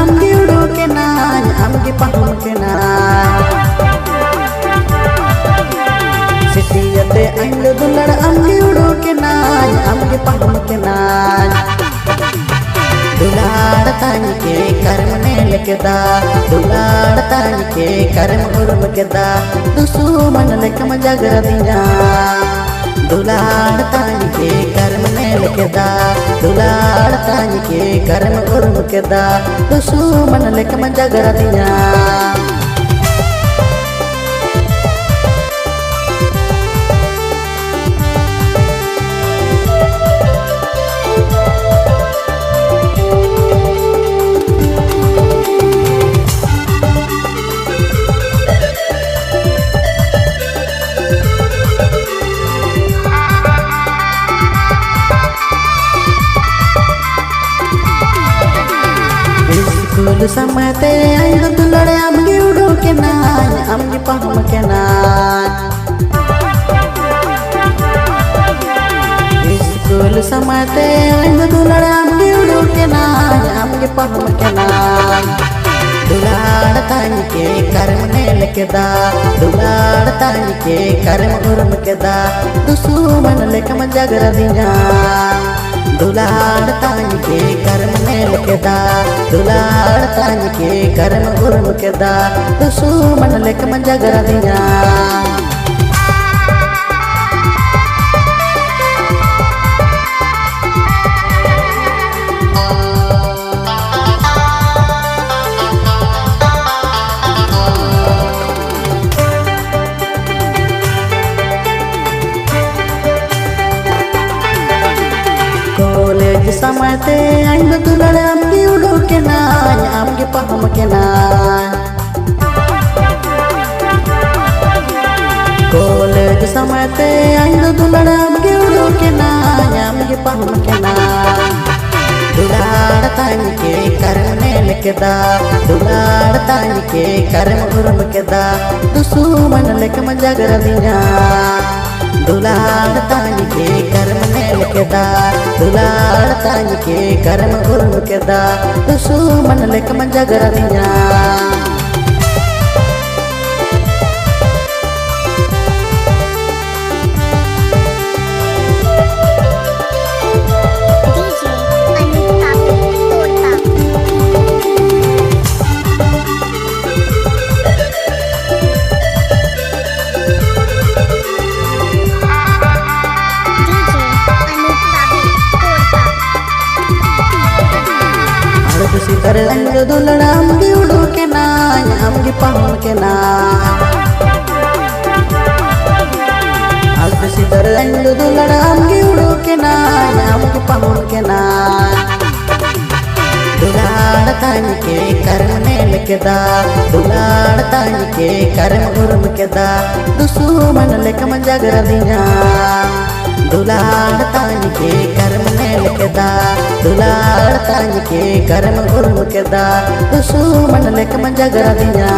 amgi udu kenan amgi paham kenan sitiyate aindu dular amgi udu kenan amgi paham kenan दुलाड़ तानी के कर्म ने लिखदा दुलाड़ तानी के कर्म उर्म केदा दुश्मन लेकम जगर दिया दुलाड़ तानी के कर्म ने लिखदा दुलाड़ तानी के कर्म उर्म केदा दुश्मन लेकम जगर दिया Kulu sama te aindu dulare amgi udu kenan amgi paham kenan Kulu sama te aindu dulare amgi udu kenan amgi paham kenan Dular tani ke karm ne lekda dular tani ke karm urum keda dusuman lekam jagar dinya दुलाड़ तानी के कर्म ने लिखदा दुलाड़ तानी के कर्म उर्म केदा दुश्मन लेकम जगर दिया समय ते aindu dulare amgi udu kenan amgi paham kenan college समय ते aindu dulare amgi udu kenan amgi paham kenan दुलाड़ तानी के कर्म ने लिखदा दुलाड़ तानी के कर्म उर्म केदा दुश्मन लेकम जगर दिया दुलाड़ तानी के कर्म ने लिखदा दुलाड़ तानी के कर्म उर्म केदा दुश्मन लेकम जगर दिया sitar Anju दुलड़ amgi udu kenan amgi paham kenan Altu sitar anju dular amgi udu kenan amgi paham kenan दुलाड़ तानी के कर्म ने लिखदा दुलाड़ तानी के कर्म उर्म केदा दुश्मन लेकम जगर दिया दुलाड़ तानी के कर्म ने लिखदा दुलाड़ तानी के कर्म उर्म केदा दुश्मन लेकम जगर दिया